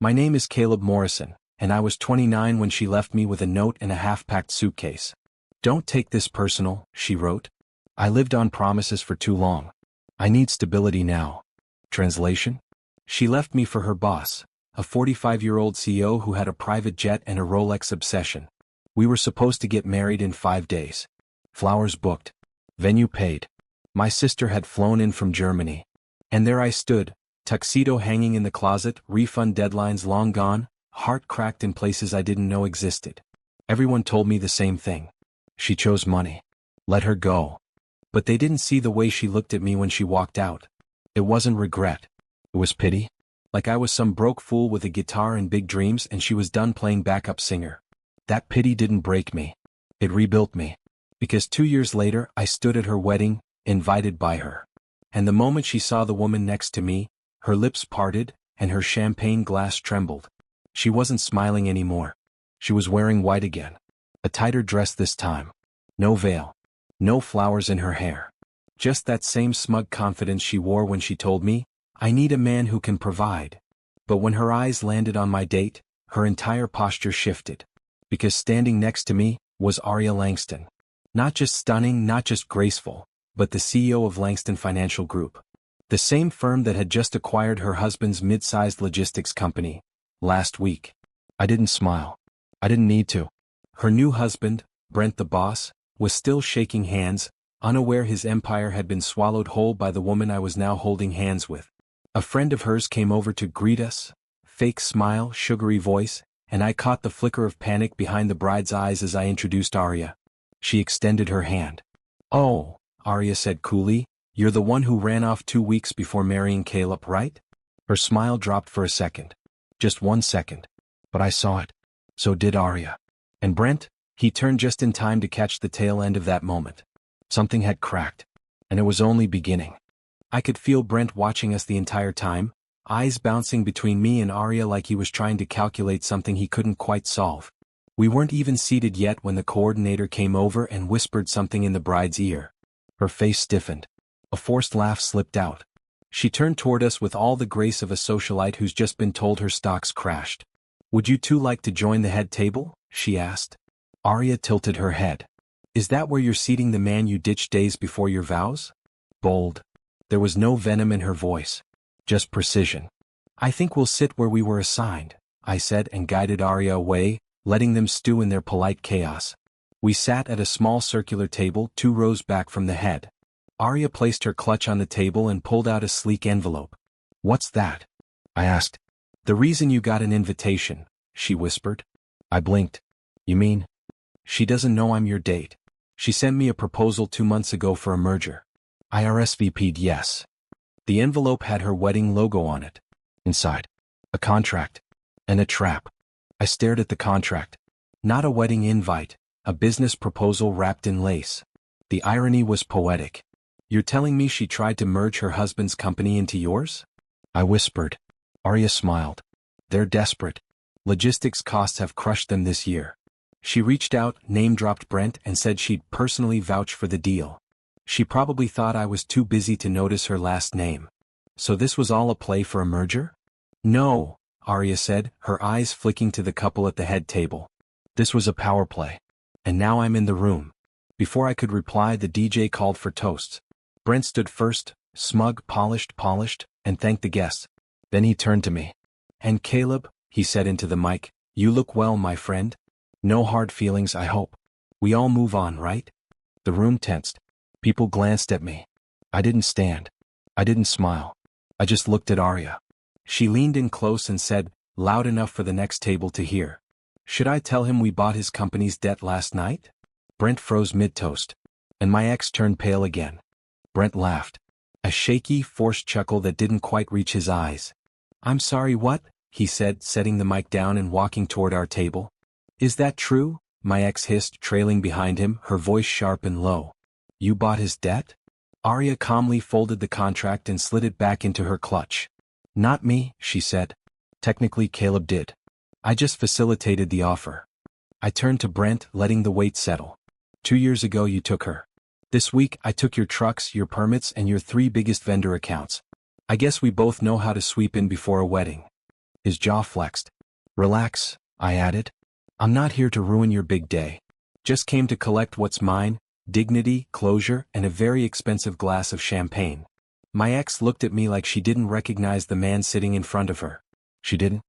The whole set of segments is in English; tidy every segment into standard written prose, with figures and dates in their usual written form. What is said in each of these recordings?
My name is Caleb Morrison, and I was 29 when she left me with a note and a half-packed suitcase. Don't take this personal, she wrote. I lived on promises for too long. I need stability now. Translation? She left me for her boss, a 45-year-old CEO who had a private jet and a Rolex obsession. We were supposed to get married in 5 days. Flowers booked. Venue paid. My sister had flown in from Germany. And there I stood, tuxedo hanging in the closet, refund deadlines long gone, heart cracked in places I didn't know existed. Everyone told me the same thing. She chose money. Let her go. But they didn't see the way she looked at me when she walked out. It wasn't regret. It was pity. Like I was some broke fool with a guitar and big dreams and she was done playing backup singer. That pity didn't break me. It rebuilt me. Because 2 years later I stood at her wedding, invited by her. And the moment she saw the woman next to me, her lips parted, and her champagne glass trembled. She wasn't smiling anymore. She was wearing white again. A tighter dress this time. No veil. No flowers in her hair. Just that same smug confidence she wore when she told me, I need a man who can provide. But when her eyes landed on my date, her entire posture shifted. Because standing next to me was Aria Langston. Not just stunning, not just graceful, but the CEO of Langston Financial Group. The same firm that had just acquired her husband's mid-sized logistics company. Last week. I didn't smile. I didn't need to. Her new husband, Brent the boss, was still shaking hands, unaware his empire had been swallowed whole by the woman I was now holding hands with. A friend of hers came over to greet us, fake smile, sugary voice, and I caught the flicker of panic behind the bride's eyes as I introduced Aria. She extended her hand. Oh, Aria said coolly, you're the one who ran off 2 weeks before marrying Caleb, right? Her smile dropped for a second. Just 1 second. But I saw it. So did Aria. And Brent? He turned just in time to catch the tail end of that moment. Something had cracked. And it was only beginning. I could feel Brent watching us the entire time, eyes bouncing between me and Aria like he was trying to calculate something he couldn't quite solve. We weren't even seated yet when the coordinator came over and whispered something in the bride's ear. Her face stiffened. A forced laugh slipped out. She turned toward us with all the grace of a socialite who's just been told her stocks crashed. Would you two like to join the head table? She asked. Aria tilted her head. Is that where you're seating the man you ditched days before your vows? Bold. There was no venom in her voice. Just precision. I think we'll sit where we were assigned, I said and guided Aria away, letting them stew in their polite chaos. We sat at a small circular table 2 rows back from the head. Aria placed her clutch on the table and pulled out a sleek envelope. What's that? I asked. The reason you got an invitation, she whispered. I blinked. You mean? She doesn't know I'm your date. She sent me a proposal 2 months ago for a merger. I RSVP'd yes. The envelope had her wedding logo on it. Inside. A contract. And a trap. I stared at the contract. Not a wedding invite, a business proposal wrapped in lace. The irony was poetic. You're telling me she tried to merge her husband's company into yours? I whispered. Aria smiled. They're desperate. Logistics costs have crushed them this year. She reached out, name-dropped Brent, and said she'd personally vouch for the deal. She probably thought I was too busy to notice her last name. So this was all a play for a merger? No, Aria said, her eyes flicking to the couple at the head table. This was a power play. And now I'm in the room. Before I could reply, the DJ called for toasts. Brent stood first, smug, polished, and thanked the guests. Then he turned to me. And Caleb, he said into the mic, you look well, my friend. No hard feelings, I hope. We all move on, right? The room tensed. People glanced at me. I didn't stand. I didn't smile. I just looked at Aria. She leaned in close and said, loud enough for the next table to hear. Should I tell him we bought his company's debt last night? Brent froze mid-toast. And my ex turned pale again. Brent laughed. A shaky, forced chuckle that didn't quite reach his eyes. I'm sorry, what? He said, setting the mic down and walking toward our table. Is that true? My ex hissed, trailing behind him, her voice sharp and low. You bought his debt? Aria calmly folded the contract and slid it back into her clutch. Not me, she said. Technically Caleb did. I just facilitated the offer. I turned to Brent, letting the weight settle. 2 years ago you took her. This week I took your trucks, your permits, and your 3 biggest vendor accounts. I guess we both know how to sweep in before a wedding. His jaw flexed. Relax, I added. I'm not here to ruin your big day. Just came to collect what's mine, dignity, closure, and a very expensive glass of champagne. My ex looked at me like she didn't recognize the man sitting in front of her. She didn't.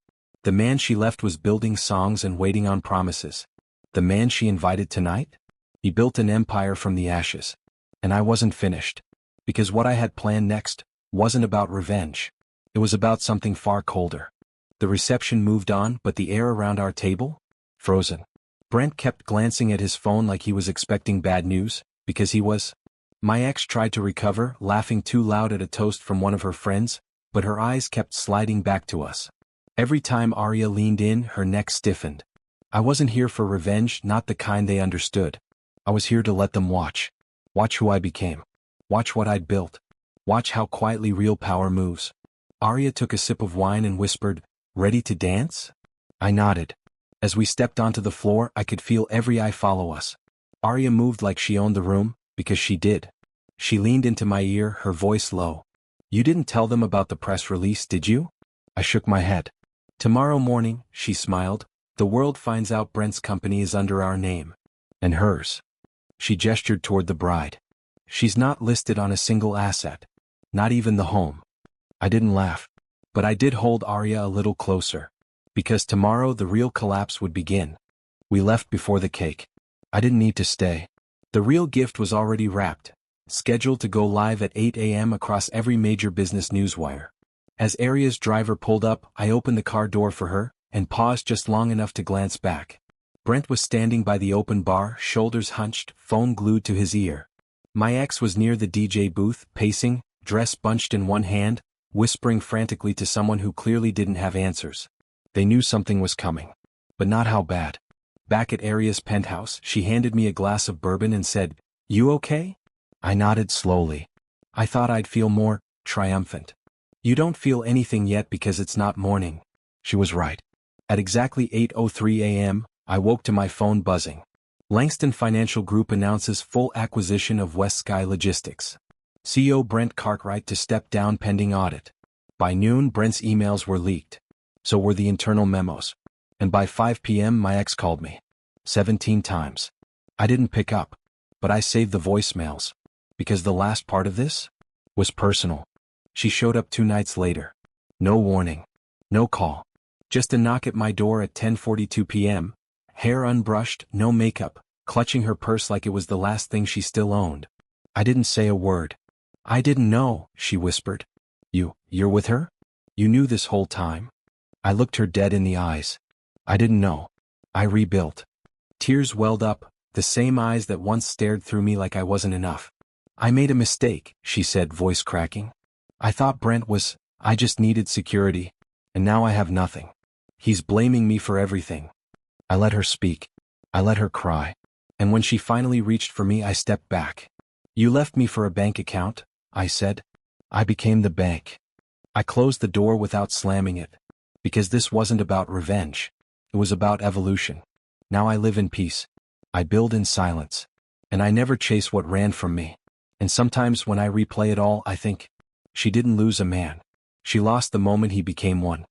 The man she left was building songs and waiting on promises. The man she invited tonight? He built an empire from the ashes. And I wasn't finished. Because what I had planned next wasn't about revenge. It was about something far colder. The reception moved on, but the air around our table? Frozen. Brent kept glancing at his phone like he was expecting bad news, because he was. My ex tried to recover, laughing too loud at a toast from one of her friends, but her eyes kept sliding back to us. Every time Arya leaned in, her neck stiffened. I wasn't here for revenge, not the kind they understood. I was here to let them watch. Watch who I became. Watch what I'd built. Watch how quietly real power moves. Arya took a sip of wine and whispered, "Ready to dance?" I nodded. As we stepped onto the floor, I could feel every eye follow us. Arya moved like she owned the room, because she did. She leaned into my ear, her voice low. "You didn't tell them about the press release, did you?" I shook my head. "Tomorrow morning," she smiled, "the world finds out Brent's company is under our name. And hers." She gestured toward the bride. "She's not listed on a single asset. Not even the home." I didn't laugh. But I did hold Arya a little closer. Because tomorrow the real collapse would begin. We left before the cake. I didn't need to stay. The real gift was already wrapped, scheduled to go live at 8 a.m. across every major business newswire. As Arya's driver pulled up, I opened the car door for her, and paused just long enough to glance back. Brent was standing by the open bar, shoulders hunched, phone glued to his ear. My ex was near the DJ booth, pacing, dress bunched in one hand, whispering frantically to someone who clearly didn't have answers. They knew something was coming. But not how bad. Back at Arya's penthouse, she handed me a glass of bourbon and said, "You okay?" I nodded slowly. I thought I'd feel more triumphant. "You don't feel anything yet because it's not morning." She was right. At exactly 8:03 a.m., I woke to my phone buzzing. Langston Financial Group announces full acquisition of West Sky Logistics. CEO Brent Cartwright to step down pending audit. By noon, Brent's emails were leaked. So were the internal memos. And by 5 p.m. my ex called me. 17 times. I didn't pick up. But I saved the voicemails. Because the last part of this was personal. She showed up 2 nights later. No warning. No call. Just a knock at my door at 10:42 p.m., hair unbrushed, no makeup, clutching her purse like it was the last thing she still owned. I didn't say a word. "I didn't know," she whispered. You're with her? You knew this whole time?" I looked her dead in the eyes. "I didn't know. I rebuilt." Tears welled up, the same eyes that once stared through me like I wasn't enough. "I made a mistake," she said, voice cracking. "I thought Brent was, I just needed security. And now I have nothing. He's blaming me for everything." I let her speak. I let her cry. And when she finally reached for me, I stepped back. "You left me for a bank account," I said. "I became the bank." I closed the door without slamming it. Because this wasn't about revenge. It was about evolution. Now I live in peace. I build in silence. And I never chase what ran from me. And sometimes when I replay it all, I think, she didn't lose a man. She lost the moment he became one.